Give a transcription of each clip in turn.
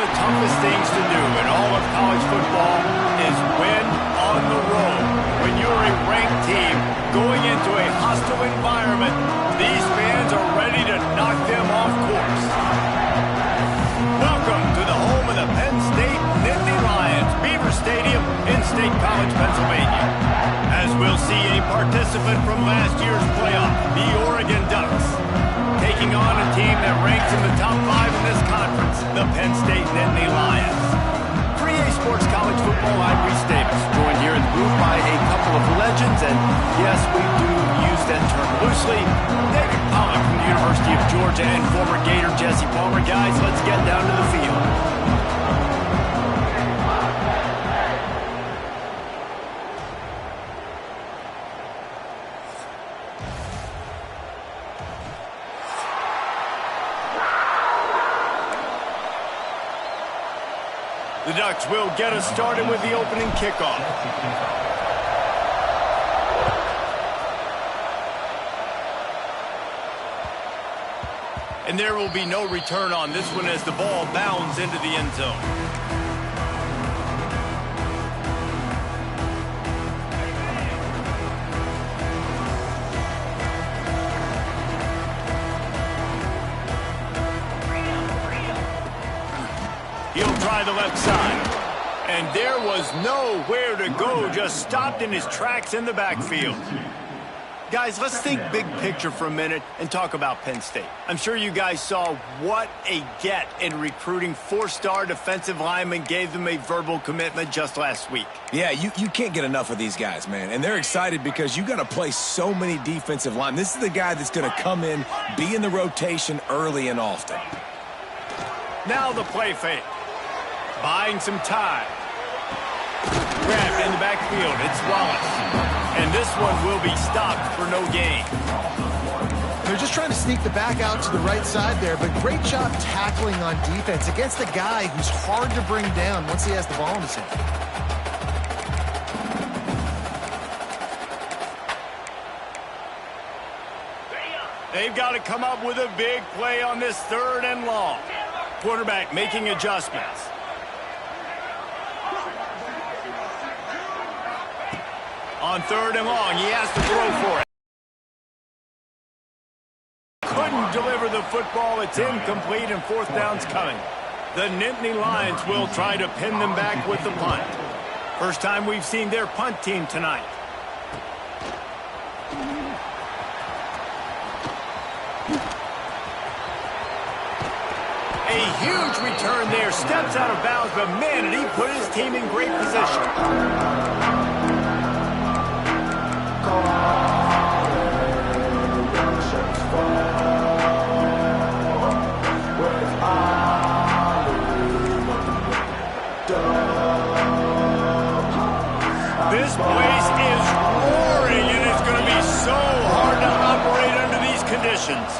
the toughest things to do in all of college football is win on the road. When you're a ranked team going into a hostile environment, these fans are ready to knock them off course. Welcome to the home of the Penn State Nittany Lions, Beaver Stadium in State College, Pennsylvania. As we'll see a participant from last year's playoff, the Oregon Ducks, taking on a team that ranks in the top 5 in this conference, the Penn State Nittany Lions. For EA Sports College Football, I'm Reese Davis, joined here in the booth by a couple of legends, and yes, we do use that term loosely. David Pollack from the University of Georgia and former Gator Jesse Palmer. Guys, let's get down to the field. The Ducks will get us started with the opening kickoff. And there will be no return on this one as the ball bounds into the end zone. He'll try the left side. And there was nowhere to go, just stopped in his tracks in the backfield. Guys, let's think big picture for a minute and talk about Penn State. I'm sure you guys saw what a get in recruiting 4-star defensive linemen gave them a verbal commitment just last week. Yeah, you can't get enough of these guys, man. And they're excited because you got to play so many defensive linemen. This is the guy that's going to come in, be in the rotation early and often. Now the play fake. Buying some time. Grabbed in the backfield. It's Wallace. And this one will be stopped for no gain. They're just trying to sneak the back out to the right side there, but great job tackling on defense against a guy who's hard to bring down once he has the ball in his hand. They've got to come up with a big play on this 3rd and long. Quarterback making adjustments. On 3rd and long, he has to throw for it. Couldn't deliver the football. It's incomplete, and 4th down's coming. The Nittany Lions will try to pin them back with the punt. First time we've seen their punt team tonight. A huge return there. Steps out of bounds, but man, did he put his team in great position. This place is roaring, and it's going to be so hard to operate under these conditions.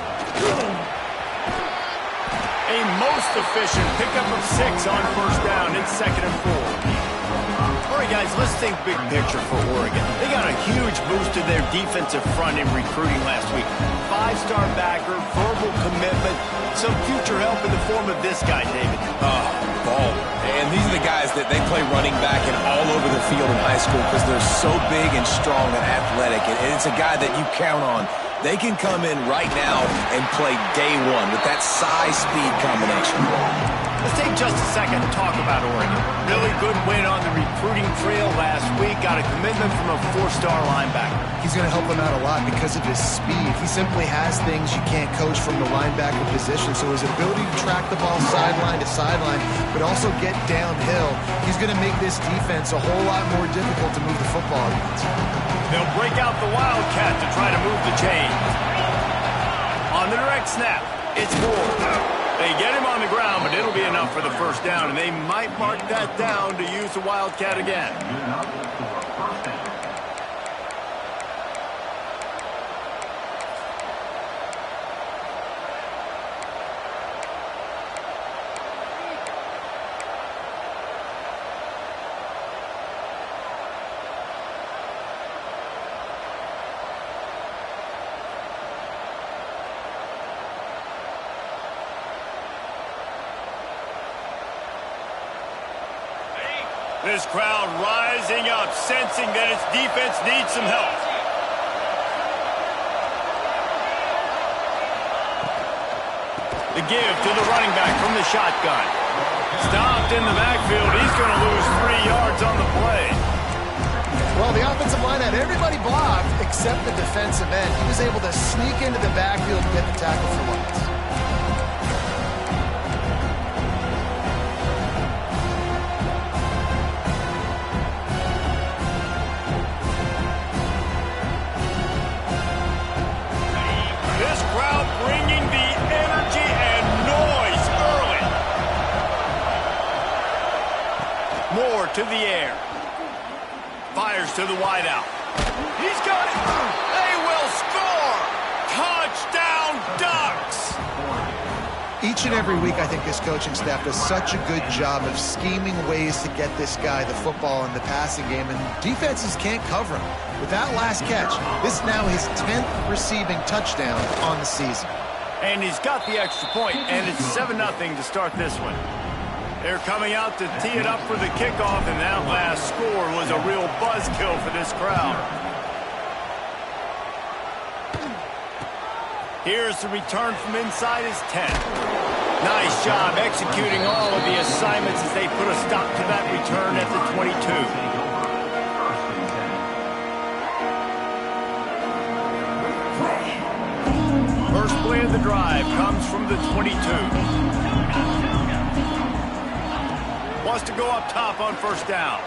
A most efficient pickup of 6 on 1st down. It's 2nd and 4. All right, guys, let's think big picture for Oregon. They got a huge boost to their defensive front in recruiting last week. 5-star backer, verbal commitment, some future help in the form of this guy, David. Ball. And these are the guys that they play running back and all over the field in high school because they're so big and strong and athletic. And it's a guy that you count on. They can come in right now and play day one with that size-speed combination. Let's take just a second to talk about Oregon. Really good win on the recruiting trail last week. Got a commitment from a 4-star linebacker. He's going to help them out a lot because of his speed. He simply has things you can't coach from the linebacker position. So his ability to track the ball sideline to sideline, but also get downhill, he's going to make this defense a whole lot more difficult to move the football against. They'll break out the Wildcat to try to move the chains. On the direct snap, it's Moore. They get him on the ground, but it'll be enough for the 1st down, and they might mark that down to use the Wildcat again. This crowd rising up, sensing that its defense needs some help. The give to the running back from the shotgun. Stopped in the backfield. He's going to lose 3 yards on the play. Well, the offensive line had everybody blocked except the defensive end. He was able to sneak into the backfield and get the tackle for loss. This crowd bringing the energy and noise early. Moore to the air. Fires to the wideout. He's got it. They will score. Touchdown, Ducks. Each and every week, I think this coaching staff does such a good job of scheming ways to get this guy the football in the passing game, and defenses can't cover him. With that last catch, this is now his 10th receiving touchdown on the season. And he's got the extra point, and it's 7-0 to start this one. They're coming out to tee it up for the kickoff, and that last score was a real buzzkill for this crowd. Here's the return from inside his 10. Nice job executing all of the assignments as they put a stop to that return at the 22. First play of the drive comes from the 22. Wants to go up top on first down.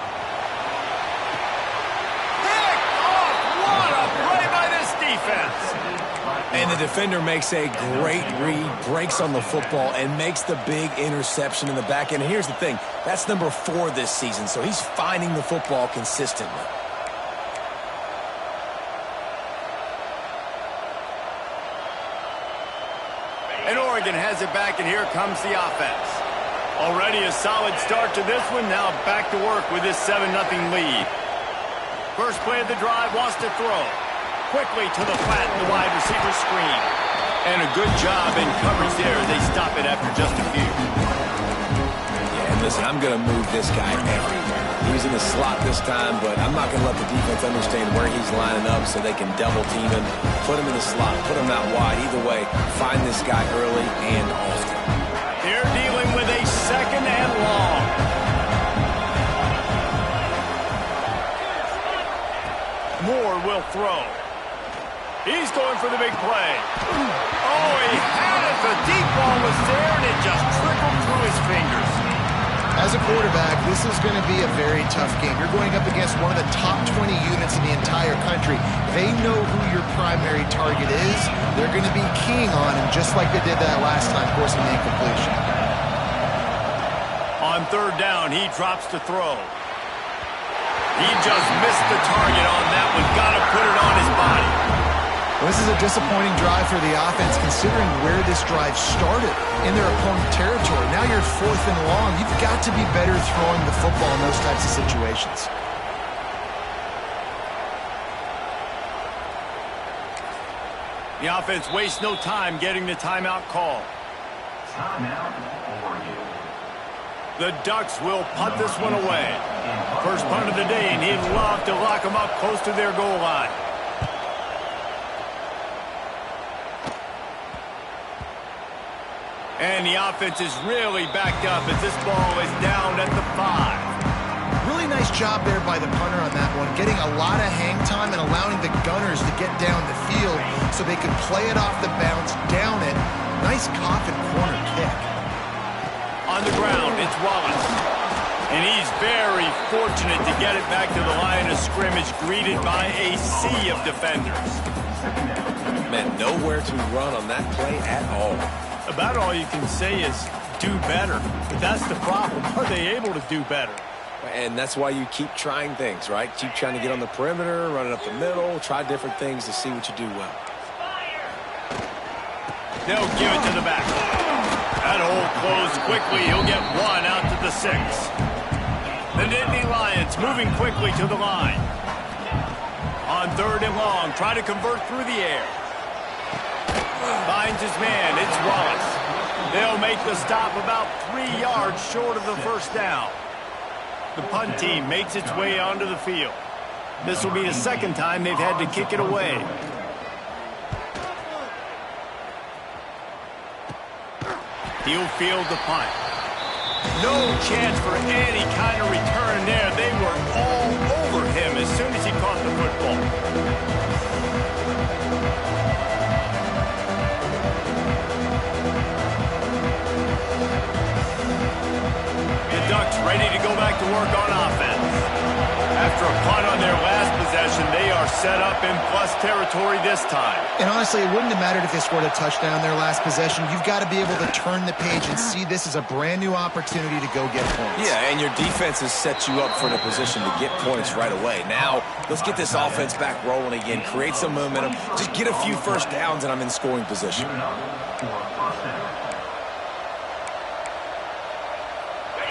Pick off! What a play by this defense! And the defender makes a great read, breaks on the football, and makes the big interception in the back end. And here's the thing, that's number 4 this season, so he's finding the football consistently. And Oregon has it back, and here comes the offense. Already a solid start to this one, now back to work with this 7-0 lead. First play of the drive, wants to throw. Quickly to the flat, the wide receiver screen. And a good job in coverage there. They stop it after just a few. Yeah, and listen, I'm going to move this guy everywhere. He's in the slot this time, but I'm not going to let the defense understand where he's lining up so they can double team him, put him in the slot, put him out wide. Either way, find this guy early and often. They're dealing with a 2nd and long. Moore will throw. He's going for the big play. Oh, he had it. The deep ball was there, and it just trickled through his fingers. As a quarterback, this is going to be a very tough game. You're going up against one of the top 20 units in the entire country. They know who your primary target is. They're going to be keying on him, just like they did that last time, forcing the incompletion. On third down, he drops to throw. He just missed the target on that one. Got to put it on his body. This is a disappointing drive for the offense, considering where this drive started in their opponent territory. Now you're 4th and long. You've got to be better throwing the football in those types of situations. The offense wastes no time getting the timeout call. Timeout, Oregon. The Ducks will punt this one away. First punt of the day, and he'd love to lock them up close to their goal line. And the offense is really backed up as this ball is down at the 5. Really nice job there by the punter on that one, getting a lot of hang time and allowing the Gunners to get down the field so they could play it off the bounce, down it. Nice coffin corner kick. On the ground, it's Wallace. And he's very fortunate to get it back to the line of scrimmage, greeted by a sea of defenders. Man, nowhere to run on that play at all. About all you can say is do better. But that's the problem. Are they able to do better? And that's why you keep trying things, right? Keep trying to get on the perimeter, run it up the middle, try different things to see what you do well. They'll give it to the back. That hole closed quickly. He'll get one out to the 6. The Nittany Lions moving quickly to the line. On third and long, try to convert through the air. Finds his man. It's Wallace. They'll make the stop about 3 yards short of the first down. The punt team makes its way onto the field. This will be the second time they've had to kick it away. He'll field the punt. No chance for any kind of return there. They were all over him as soon as he caught the football. The Ducks ready to go back to work on offense. After a punt on their last possession, they are set up in plus territory this time. And honestly, it wouldn't have mattered if they scored a touchdown their last possession. You've got to be able to turn the page and see this as a brand new opportunity to go get points. Yeah, and your defense has set you up for the position to get points right away. Now, let's get this offense back rolling again, create some momentum, just get a few first downs, and I'm in scoring position.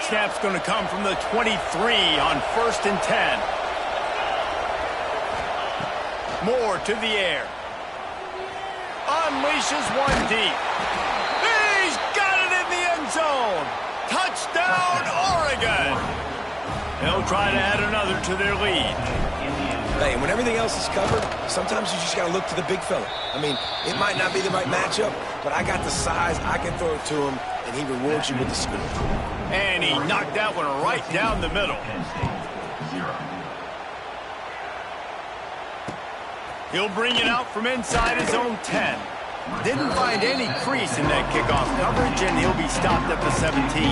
Snap's going to come from the 23 on 1st and 10. Moore to the air. Unleashes one deep. He's got it in the end zone. Touchdown, Oregon. They'll try to add another to their lead. Hey, when everything else is covered, sometimes you just got to look to the big fella. I mean, it might not be the right matchup, but I got the size, I can throw it to him, and he rewards you with the score. And he knocked that one right down the middle. He'll bring it out from inside his own 10. Didn't find any crease in that kickoff coverage, and he'll be stopped at the 17.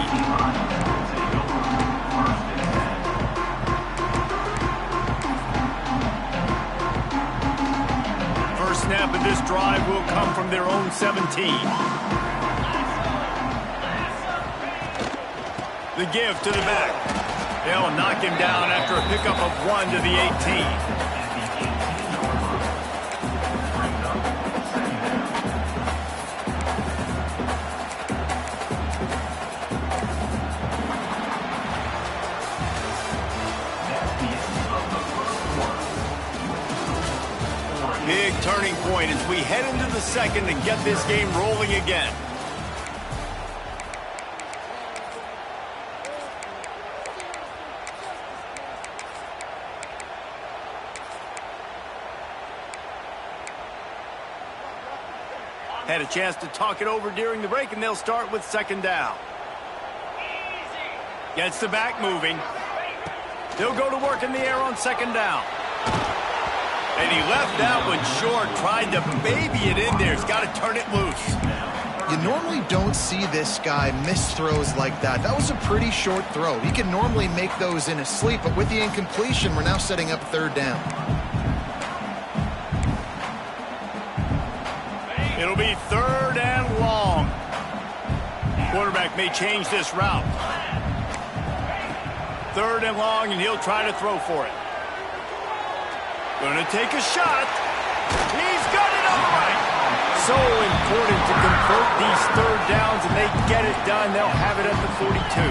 First snap of this drive will come from their own 17. The give to the back. They'll knock him down after a pickup of 1 to the 18. Big turning point as we head into the second and get this game rolling again. Had a chance to talk it over during the break, and they'll start with 2nd down. Gets the back moving. They'll go to work in the air on 2nd down. And he left that one short, tried to baby it in there. He's got to turn it loose. You normally don't see this guy miss throws like that. That was a pretty short throw. He can normally make those in his sleep, but with the incompletion, we're now setting up 3rd down. It'll be 3rd and long. Quarterback may change this route. 3rd and long, and he'll try to throw for it. Gonna take a shot. He's got it all right. So important to convert these 3rd downs, and they get it done. They'll have it at the 42.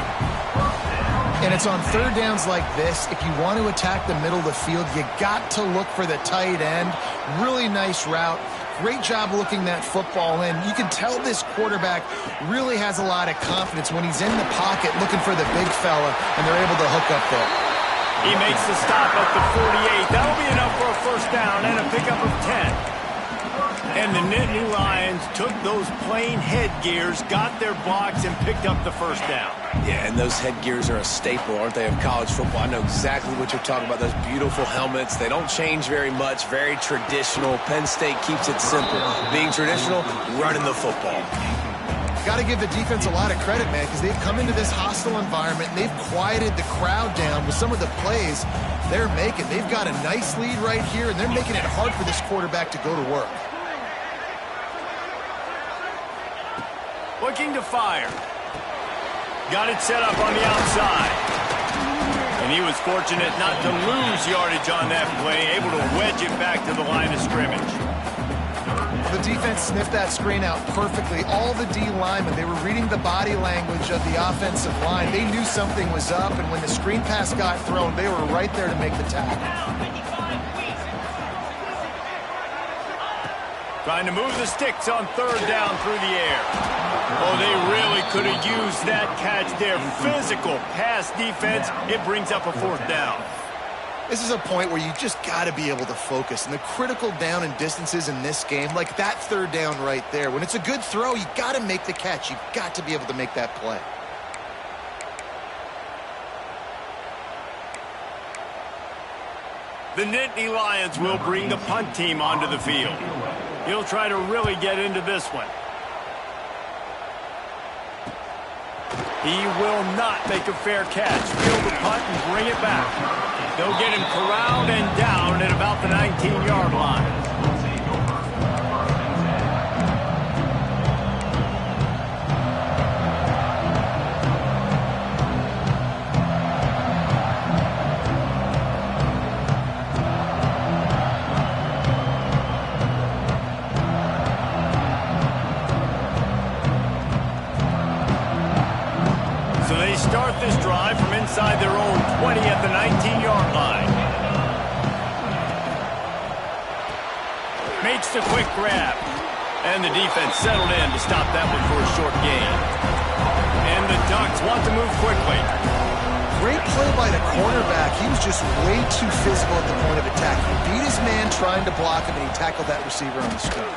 And it's on 3rd downs like this. If you want to attack the middle of the field, you got to look for the tight end. Really nice route. Great job looking that football in. You can tell this quarterback really has a lot of confidence when he's in the pocket looking for the big fella, and they're able to hook up there. He makes the stop at the 48. That'll be enough for a 1st down and a pickup of 10. And the Nittany Lions took those plain headgears, got their blocks, and picked up the 1st down. Yeah, and those headgears are a staple, aren't they, of college football? I know exactly what you're talking about, those beautiful helmets. They don't change very much, very traditional. Penn State keeps it simple. Being traditional, running the football. Got to give the defense a lot of credit, man, because they've come into this hostile environment and they've quieted the crowd down with some of the plays they're making. They've got a nice lead right here, and they're making it hard for this quarterback to go to work. Looking to fire. Got it set up on the outside. And he was fortunate not to lose yardage on that play, able to wedge it back to the line of scrimmage. The defense sniffed that screen out perfectly. All the D linemen, they were reading the body language of the offensive line. They knew something was up, and when the screen pass got thrown, they were right there to make the tackle. Trying to move the sticks on 3rd down through the air. Oh, they really could have used that catch there. Physical pass defense. It brings up a 4th down. This is a point where you just got to be able to focus. And the critical down and distances in this game, like that 3rd down right there, when it's a good throw, you got to make the catch. You got to be able to make that play. The Nittany Lions will bring the punt team onto the field. He'll try to really get into this one. He will not make a fair catch. Field the punt and bring it back. They'll get him corralled and down at about the 19-yard line. Start this drive from inside their own 20 at the 19-yard line. Makes the quick grab. And the defense settled in to stop that one for a short gain. And the Ducks want to move quickly. Great play by the cornerback. He was just way too physical at the point of attack. He beat his man trying to block him, and he tackled that receiver on the screen.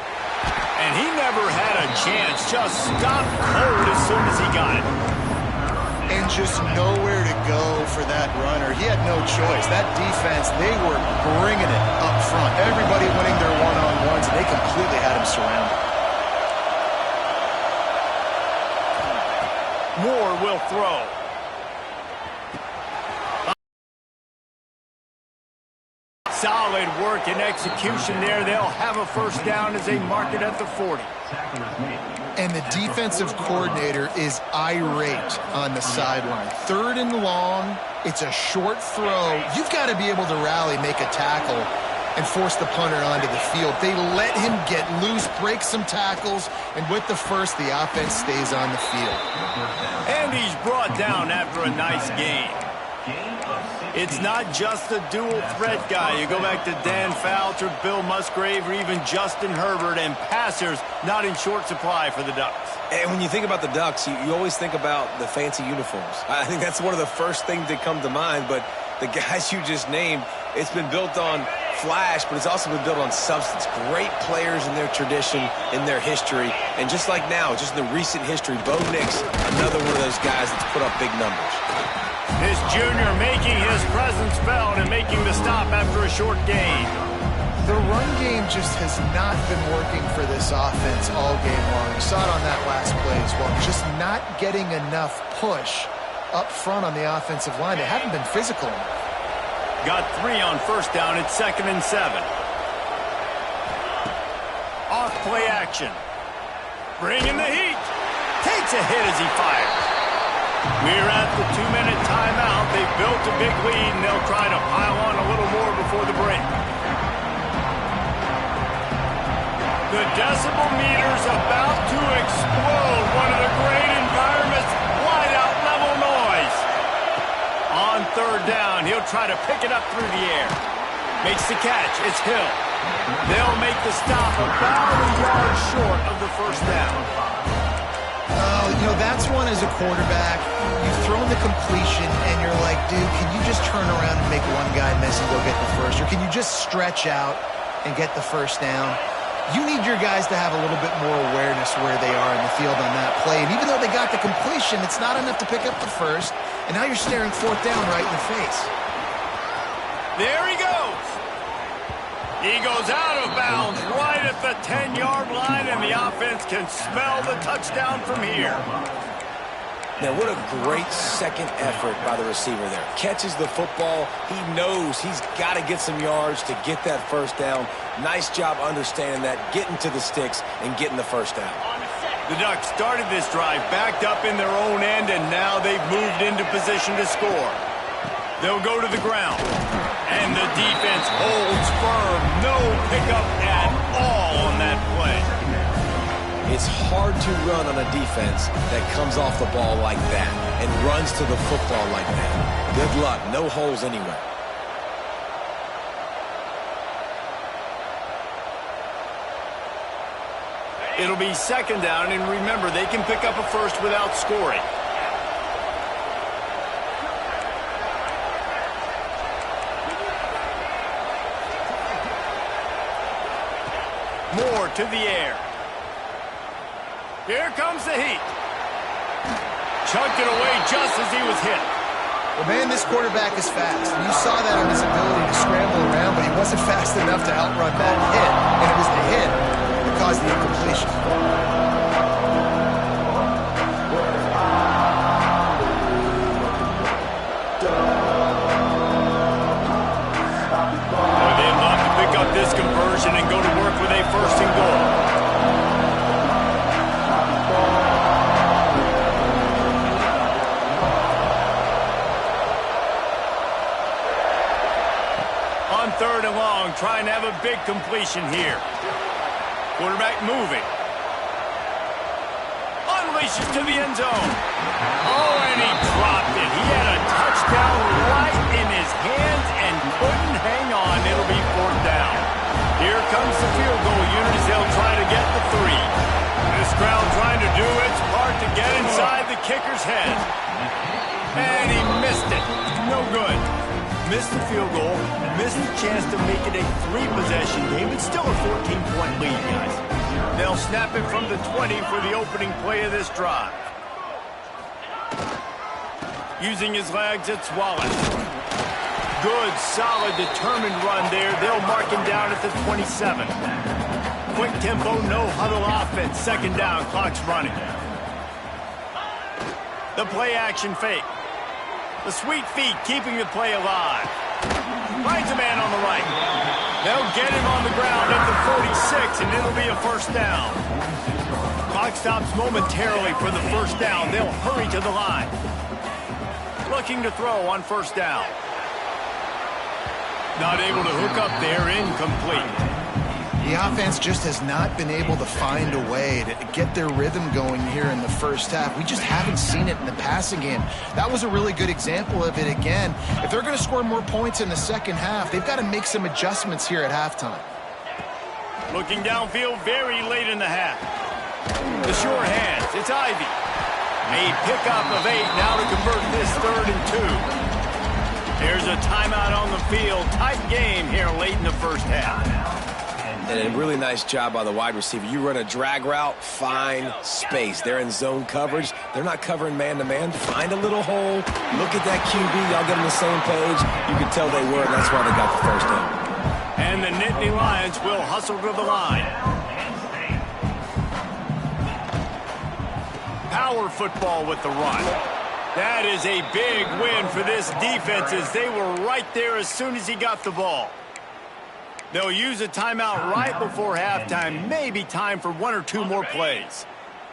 And he never had a chance. Just stopped cold as soon as he got it. And just nowhere to go for that runner. He had no choice. That defense, they were bringing it up front. Everybody winning their one-on-ones, and they completely had him surrounded. Moore will throw. Solid work and execution there. They'll have a 1st down as they mark it at the 40. And the defensive coordinator is irate on the sideline. 3rd and long, it's a short throw. You've got to be able to rally, make a tackle, and force the punter onto the field. They let him get loose, break some tackles, and with the 1st, the offense stays on the field. And he's brought down after a nice gain. It's not just a dual threat guy. You go back to Dan Fouts or Bill Musgrave or even Justin Herbert, and passers not in short supply for the Ducks. And when you think about the Ducks, you always think about the fancy uniforms. I think that's one of the first things that come to mind, but the guys you just named, it's been built on flash, but it's also been built on substance. Great players in their tradition, in their history, and just like now, just in the recent history, Bo Nix, another one of those guys that's put up big numbers. This junior making his presence felt and making the stop after a short gain. The run game just has not been working for this offense all game long. You saw it on that last play as well. Just not getting enough push up front on the offensive line. They haven't been physical enough. Got 3 on 1st down. It's 2nd and 7. Off play action. Bringing the heat. Takes a hit as he fires. We're at the 2-minute timeout. They've built a big lead, and they'll try to pile on a little more before the break. The decibel meter's about to explode. One of the great environments, whiteout level noise. On 3rd down, he'll try to pick it up through the air. Makes the catch. It's Hill. They'll make the stop about a yard short of the 1st down. Oh, you know, that's one as a quarterback. You've thrown the completion, and you're like, dude, can you just turn around and make one guy miss and go get the 1st? Or can you just stretch out and get the 1st down? You need your guys to have a little bit more awareness where they are in the field on that play. And even though they got the completion, it's not enough to pick up the 1st. And now you're staring 4th down right in the face. There he goes. He goes out of bounds right at the 10-yard line, and the offense can smell the touchdown from here. Now, what a great second effort by the receiver there. Catches the football. He knows he's got to get some yards to get that 1st down. Nice job understanding that, getting to the sticks and getting the 1st down. The Ducks started this drive backed up in their own end, and now they've moved into position to score. They'll go to the ground, and the defense holds firm. No pickup at all on that play. It's hard to run on a defense that comes off the ball like that and runs to the football like that. Good luck. No holes anywhere. It'll be second down, and remember, they can pick up a first without scoring. Moore to the air. Here comes the heat. Chucked it away just as he was hit. Well, man, this quarterback is fast. And you saw that on his ability to scramble around, but he wasn't fast enough to outrun that hit. And it was the hit that caused the incompletion. They'd love to pick up this conversion and go to work with a first and goal. On third and long, trying to have a big completion here. Quarterback moving. Unleashes to the end zone. Oh, and he dropped it. He had a touchdown right in his hands and couldn't hang on. It'll be fourth down. Here comes the field goal unit as they'll try to get the 3. This crowd trying to do its part to get inside the kicker's head. And he missed it. No good. Missed the field goal, missed the chance to make it a 3-possession game. It's still a 14-point lead, guys. They'll snap it from the 20 for the opening play of this drive. Using his legs, it's Wallace. Good, solid, determined run there. They'll mark him down at the 27. Quick tempo, no huddle offense. Second down, clock's running. The play action fake. The sweet feet keeping the play alive. Finds a man on the right. They'll get him on the ground at the 46, and it'll be a first down. Clock stops momentarily for the first down. They'll hurry to the line. Looking to throw on first down. Not able to hook up there, incomplete. The offense just has not been able to find a way to get their rhythm going here in the first half. We just haven't seen it in the passing game. That was a really good example of it again. If they're going to score more points in the second half, they've got to make some adjustments here at halftime. Looking downfield very late in the half. The sure hands, it's Ivy. A pickup of 8 now to convert this 3rd and 2. There's a timeout on the field. Tight game here late in the first half. And a really nice job by the wide receiver. You run a drag route, find space. They're in zone coverage. They're not covering man-to-man. Find a little hole. Look at that QB. Y'all get on the same page. You can tell they were, and that's why they got the first down. And the Nittany Lions will hustle to the line. Power football with the run. That is a big win for this defense as they were right there as soon as he got the ball. They'll use a timeout right before halftime. Maybe time for 1 or 2 more plays.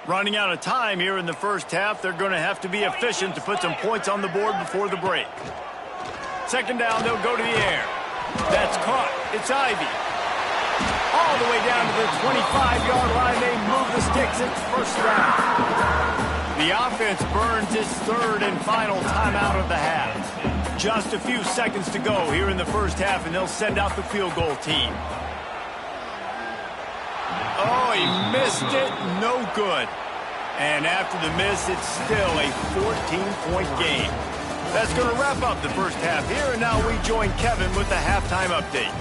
Running out of time here in the first half. They're going to have to be efficient to put some points on the board before the break. Second down, they'll go to the air. That's caught. It's Ivy. All the way down to the 25-yard line. They move the sticks. It's first down. The offense burns its 3rd and final timeout of the half. Just a few seconds to go here in the first half, and they'll send out the field goal team. Oh, he missed it. No good. And after the miss, it's still a 14-point game. That's going to wrap up the first half here, and now we join Kevin with the halftime update.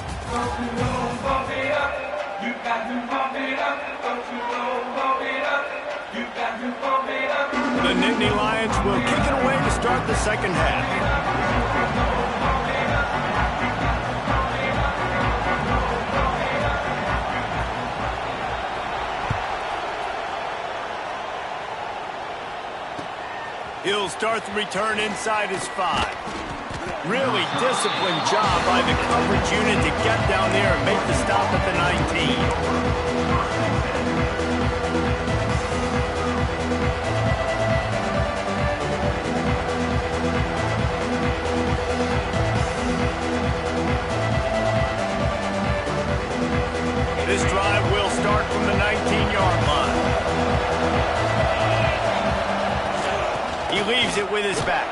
The Nittany Lions will kick it away to start the second half. He'll start the return inside his 5. Really disciplined job by the coverage unit to get down there and make the stop at the 19. This drive will start from the 19-yard line. He leaves it with his back.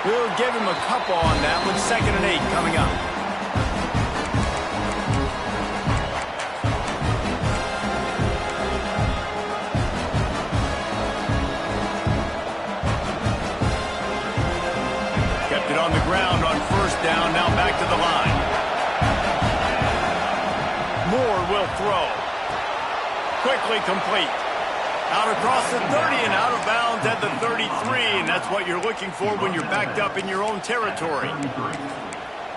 We'll give him a couple on that with 2nd and 8 coming up. down, now back to the line. Moore will throw. Quickly complete. Out across the 30 and out of bounds at the 33, and that's what you're looking for when you're backed up in your own territory.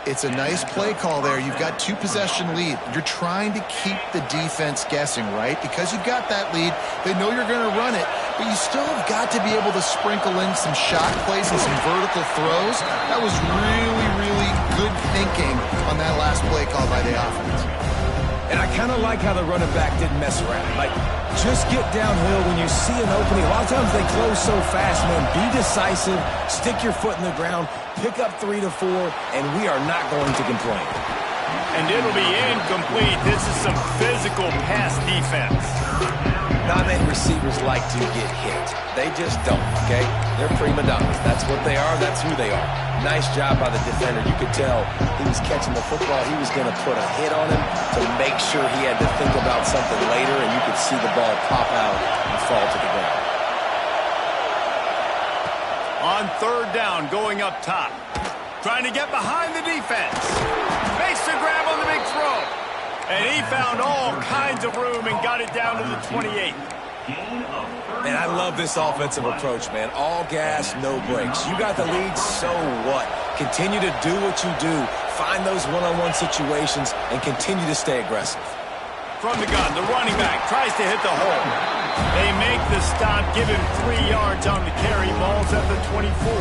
It's a nice play call there. You've got 2-possession lead. You're trying to keep the defense guessing, right? Because you've got that lead, they know you're going to run it, but you still have got to be able to sprinkle in some shot plays and some vertical throws. That was really, really good thinking on that last play call by the offense. And I kind of like how the running back didn't mess around. Like, just get downhill when you see an opening. A lot of times they close so fast, man. Be decisive, stick your foot in the ground, pick up 3 to 4, and we are not going to complain. And it'll be incomplete. This is some physical pass defense. Not many receivers like to get hit. They just don't, okay? They're prima donnas. That's what they are. That's who they are. Nice job by the defender. You could tell he was catching the football. He was going to put a hit on him to make sure he had to think about something later, and you could see the ball pop out and fall to the ground. On third down, going up top. Trying to get behind the defense. Makes the grab on the big throw. And he found all kinds of room and got it down to the 28. And I love this offensive approach, man. All gas, no brakes. You got the lead, so what? Continue to do what you do. Find those one-on-one situations and continue to stay aggressive. From the gun, the running back tries to hit the hole. They make the stop, give him 3 yards on the carry. Ball's at the 24.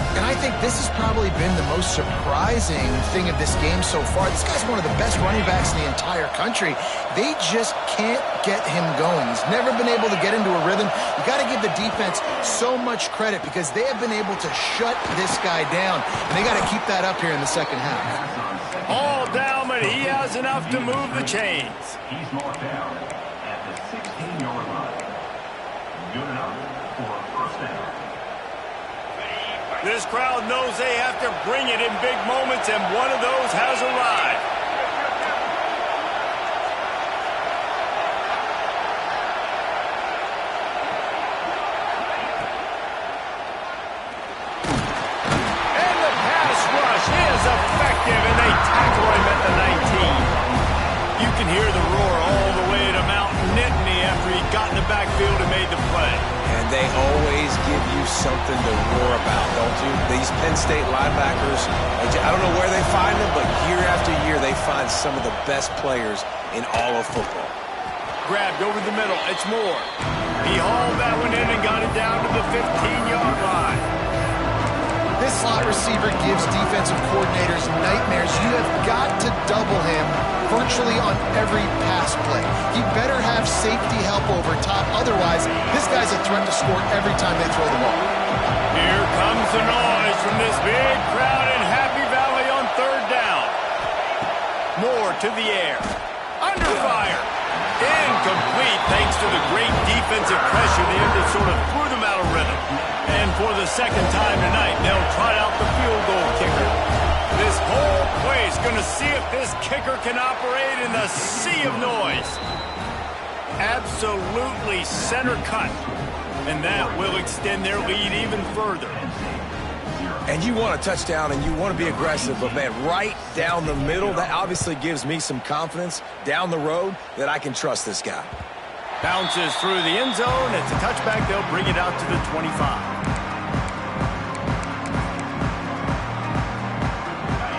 And I think this has probably been the most surprising thing of this game so far. This guy's one of the best running backs in the entire country. They just can't get him going. He's never been able to get into a rhythm. You got to give the defense so much credit because they have been able to shut this guy down. And they got to keep that up here in the second half. All down, but he has enough to move the chains. He's marked down at the 16-yard line. Good enough for a first down. This crowd knows they have to bring it in big moments, and one of those has arrived. And the pass rush is effective, and they tackle him at the 19. You can hear the roar all the way to Mount Nittany after he got in the backfield and made the play. And they always give you something to roar about, don't you? These Penn State linebackers, I don't know where they find them, but year after year they find some of the best players in all of football. Grabbed over the middle. It's Moore. He hauled that one in and got it down to the 15-yard line. This slot receiver gives defensive coordinators nightmares. You have got to double him virtually on every pass play. He better have safety help over top. Otherwise, this guy's a threat to score every time they throw the ball. Here comes the noise from this big crowd in Happy Valley on third down. Moore to the air. Under fire. Incomplete thanks to the great defensive pressure there that sort of threw them out of rhythm. And for the second time tonight, they'll try out the field goal kicker. This whole play is going to see if this kicker can operate in the sea of noise. Absolutely center cut. And that will extend their lead even further. And you want a touchdown and you want to be aggressive, but man, right down the middle, that obviously gives me some confidence down the road that I can trust this guy. Bounces through the end zone. It's a touchback. They'll bring it out to the 25.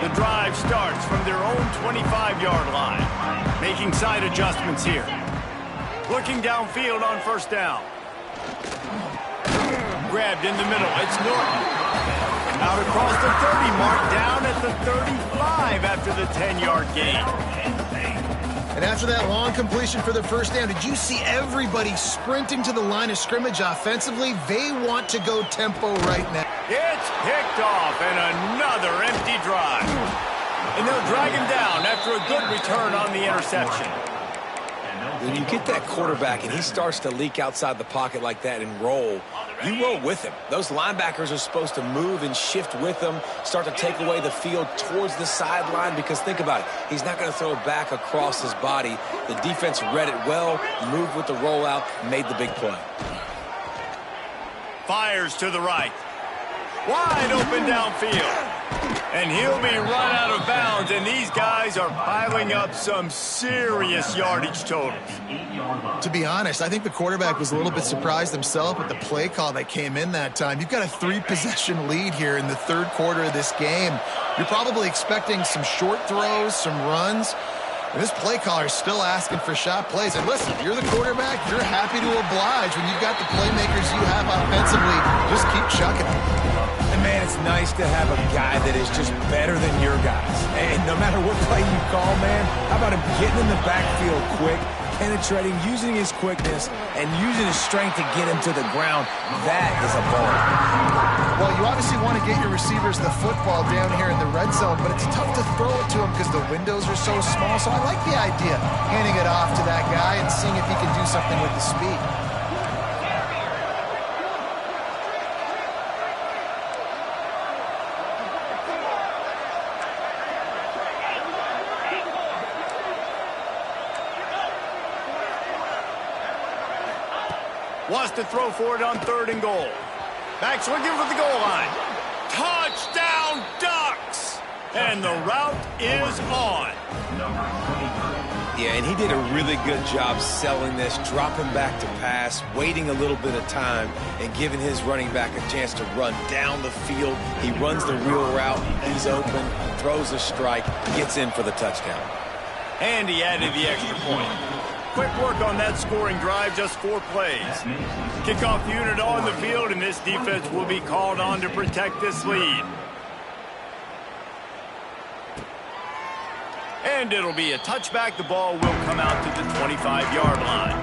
The drive starts from their own 25-yard line. Making side adjustments here. Looking downfield on first down. Grabbed in the middle. It's Norton. Out across the 30, marked down at the 35 after the 10-yard gain. And after that long completion for the first down, did you see everybody sprinting to the line of scrimmage offensively? They want to go tempo right now. It's picked off and another empty drive. And they'll drag him down after a good return on the interception. When you get that quarterback and he starts to leak outside the pocket like that and roll, you roll with him. Those linebackers are supposed to move and shift with him, start to take away the field towards the sideline because think about it. He's not going to throw it back across his body. The defense read it well, moved with the rollout, made the big play. Fires to the right. Wide open downfield. And he'll be run out of bounds, and these guys are piling up some serious yardage totals. To be honest, I think the quarterback was a little bit surprised himself with the play call that came in that time. You've got a 3-possession lead here in the third quarter of this game. You're probably expecting some short throws, some runs. And this play caller is still asking for shot plays. And listen, you're the quarterback. You're happy to oblige when you've got the playmakers you have offensively. Just keep chucking them. And, man, it's nice to have a guy that is just better than your guys. And no matter what play you call, man, how about him getting in the backfield quick, penetrating, using his quickness, and using his strength to get him to the ground? That is a ball. Well, you obviously want to get your receivers the football down here in the red zone, but it's tough to throw it to them because the windows are so small. So I like the idea, handing it off to that guy and seeing if he can do something with the speed. Wants to throw for it on 3rd and goal. Back swinging for the goal line. Touchdown, Ducks! And the route is on. Yeah, and he did a really good job selling this, dropping back to pass, waiting a little bit of time, and giving his running back a chance to run down the field. He runs the real route. He's open, throws a strike, gets in for the touchdown. And he added the extra point. Quick work on that scoring drive, just 4 plays. Kickoff unit on the field, and this defense will be called on to protect this lead. And it'll be a touchback. The ball will come out to the 25-yard line.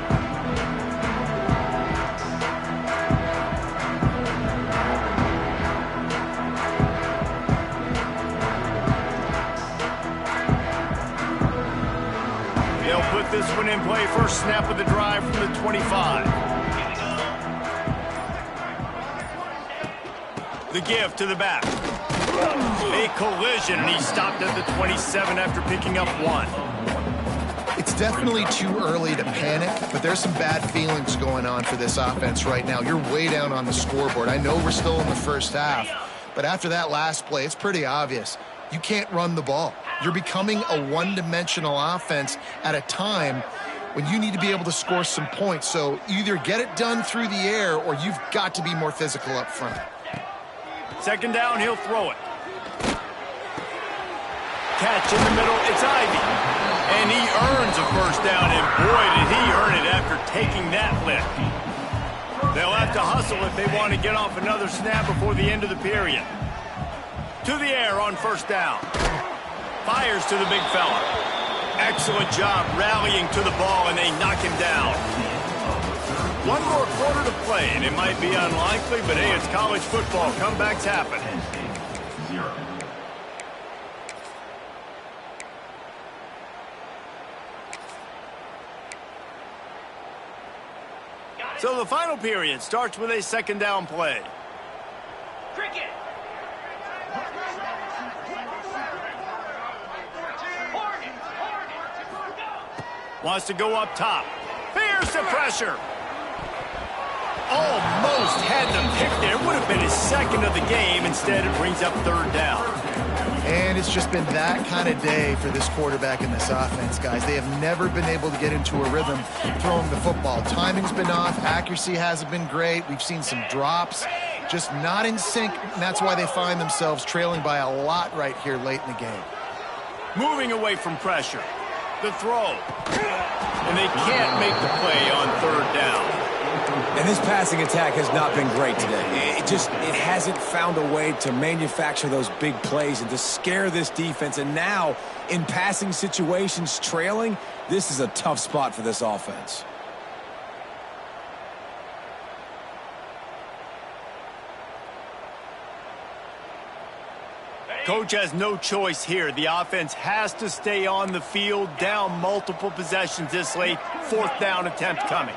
They'll put this one in play. First snap of the drive from the 25. The give to the back. A collision, and he stopped at the 27 after picking up 1. It's definitely too early to panic, but there's some bad feelings going on for this offense right now. You're way down on the scoreboard. I know we're still in the first half, but after that last play, it's pretty obvious. You can't run the ball. You're becoming a one-dimensional offense at a time when you need to be able to score some points. So either get it done through the air or you've got to be more physical up front. 2nd down, he'll throw it. Catch in the middle, it's Ivy. And he earns a 1st down, and boy, did he earn it after taking that lift. They'll have to hustle if they want to get off another snap before the end of the period. To the air on 1st down. Fires to the big fella. Excellent job rallying to the ball, and they knock him down. 1 more quarter to play, and it might be unlikely, but hey, it's college football. Comebacks happen. So the final period starts with a 2nd down play. Cricket. Wants to go up top. Here's the pressure. Almost had the pick there. Would have been his 2nd of the game. Instead, it brings up 3rd down. And it's just been that kind of day for this quarterback and this offense, guys. They have never been able to get into a rhythm throwing the football. Timing's been off. Accuracy hasn't been great. We've seen some drops. Just not in sync, and that's why they find themselves trailing by a lot right here late in the game. Moving away from pressure. The throw. And they can't make the play on 3rd down. And this passing attack has not been great today. It hasn't found a way to manufacture those big plays and to scare this defense. And now, in passing situations, trailing, this is a tough spot for this offense. Coach has no choice here. The offense has to stay on the field, down multiple possessions this late. 4th down attempt coming.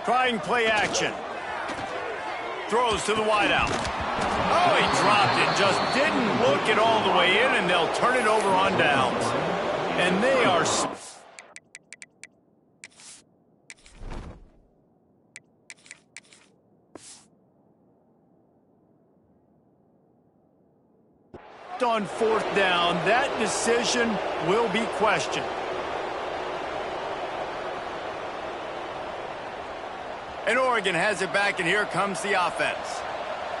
Trying play action. Throws to the wideout. Oh, he dropped it. Just didn't look it all the way in, and they'll turn it over on downs. And they are... stopped on 4th down. That decision will be questioned. And Oregon has it back, and here comes the offense.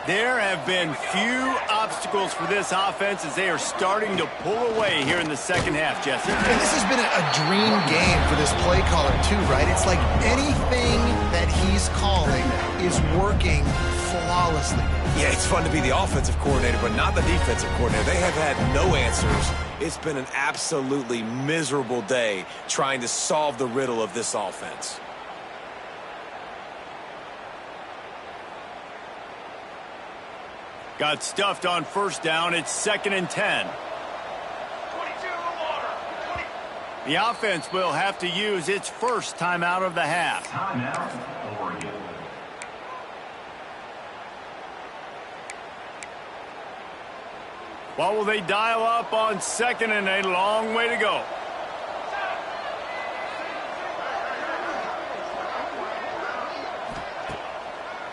There have been few obstacles for this offense as they are starting to pull away here in the second half, Jesse. And this has been a dream game for this play caller too, right? It's like anything that he's calling is working flawlessly. Yeah, it's fun to be the offensive coordinator, but not the defensive coordinator. They have had no answers. It's been an absolutely miserable day trying to solve the riddle of this offense. Got stuffed on 1st down. It's 2nd and 10. 22 water. The offense will have to use its first timeout of the half. Timeout, Oregon. What will they dial up on 2nd and a long way to go?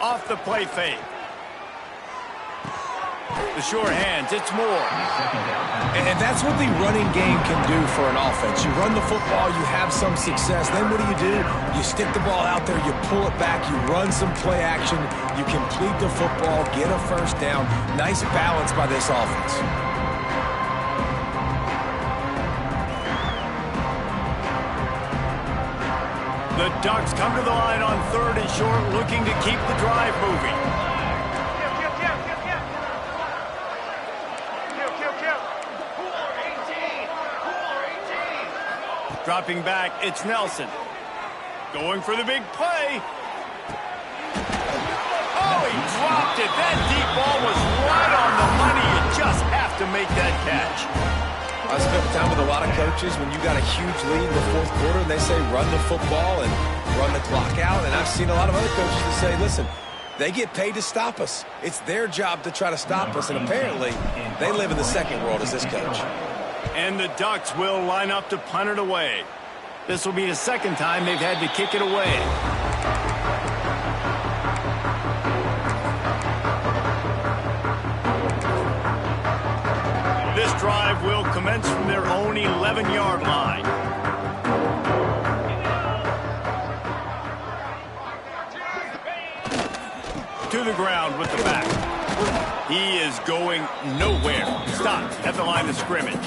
Off the play fake. The sure hands, it's Moore. And that's what the running game can do for an offense. You run the football, you have some success. Then what do? You stick the ball out there, you pull it back, you run some play action, you complete the football, get a 1st down. Nice balance by this offense. The Ducks come to the line on 3rd and short, looking to keep the drive moving. Dropping back, it's Nelson. Going for the big play. Oh, he dropped it. That deep ball was right on the money. You just have to make that catch. I spent time with a lot of coaches when you got a huge lead in the 4th quarter and they say run the football and run the clock out. And I've seen a lot of other coaches that say, listen, they get paid to stop us. It's their job to try to stop us. And apparently they live in the second world as this coach. And the Ducks will line up to punt it away. This will be the 2nd time they've had to kick it away. This drive will commence from their own 11-yard line. To the ground with the back. He is going nowhere. Stopped at the line of scrimmage.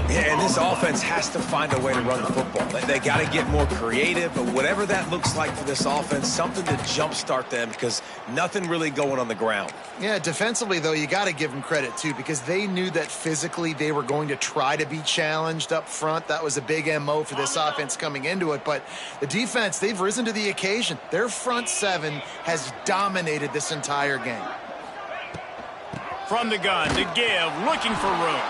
Yeah, and this offense has to find a way to run the football. They got to get more creative, but whatever that looks like for this offense, something to jumpstart them because nothing really going on the ground. Yeah, defensively, though, you got to give them credit, too, because they knew that physically they were going to try to be challenged up front. That was a big MO for this offense coming into it. But the defense, they've risen to the occasion. Their front 7 has dominated this entire game. From the gun to give, looking for room.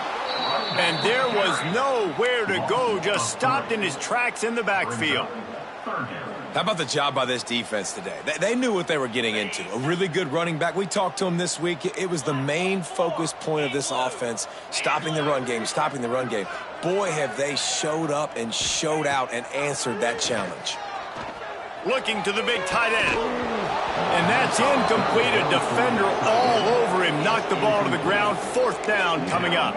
And there was nowhere to go, just stopped in his tracks in the backfield. How about the job by this defense today? They knew what they were getting into. A really good running back. We talked to him this week. It was the main focus point of this offense, stopping the run game, stopping the run game. Boy, have they showed up and showed out and answered that challenge. Looking to the big tight end. And that's incomplete. A defender all over him. Knocked the ball to the ground. 4th down coming up.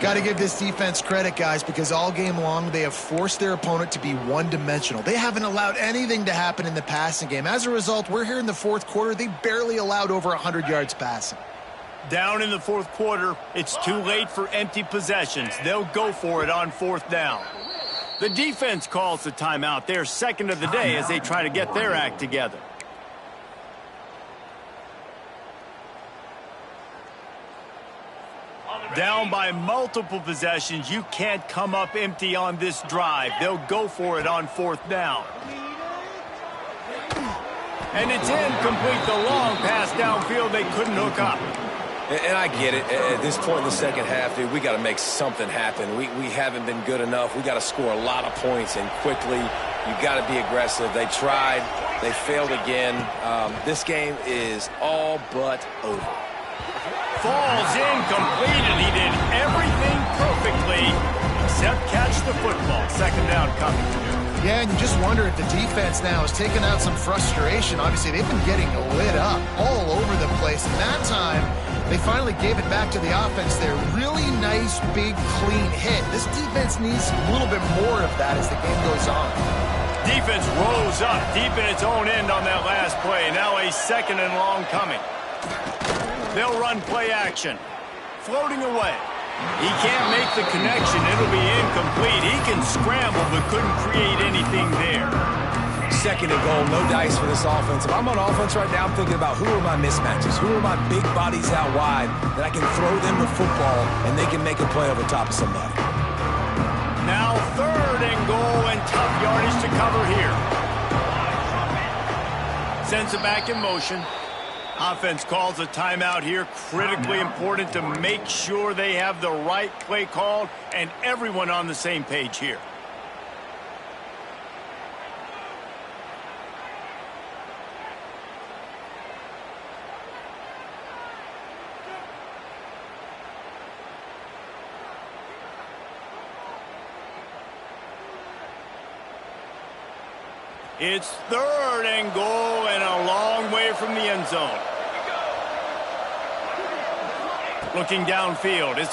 Got to give this defense credit, guys, because all game long they have forced their opponent to be one-dimensional. They haven't allowed anything to happen in the passing game. As a result, we're here in the 4th quarter. They barely allowed over 100 yards passing. Down in the 4th quarter, it's too late for empty possessions. They'll go for it on 4th down. The defense calls the timeout. They're 2nd of the day as they try to get their act together. Down by multiple possessions. You can't come up empty on this drive. They'll go for it on 4th down. And it's incomplete. The long pass downfield, they couldn't hook up. And I get it. At this point in the second half, dude, we got to make something happen. We haven't been good enough. We got to score a lot of points and quickly. You got to be aggressive. They tried. They failed again. This game is all but over. Falls incomplete, and he did everything perfectly except catch the football. 2nd down coming. Yeah, and you just wonder if the defense now has taken out some frustration. Obviously, they've been getting lit up all over the place. And that time, they finally gave it back to the offense there. Really nice, big, clean hit. This defense needs a little bit more of that as the game goes on. Defense rose up deep in its own end on that last play. Now a second and long coming. They'll run play action. Floating away. He can't make the connection. It'll be incomplete. He can scramble, but couldn't create anything there. Second and goal, no dice for this offense. If I'm on offense right now, I'm thinking about who are my mismatches? Who are my big bodies out wide that I can throw them the football and they can make a play over top of somebody? Now third and goal and tough yardage to cover here. Sends it back in motion. Offense calls a timeout here. Critically important to make sure they have the right play called and everyone on the same page here. It's third and goal and a long way from the end zone. Looking downfield. It's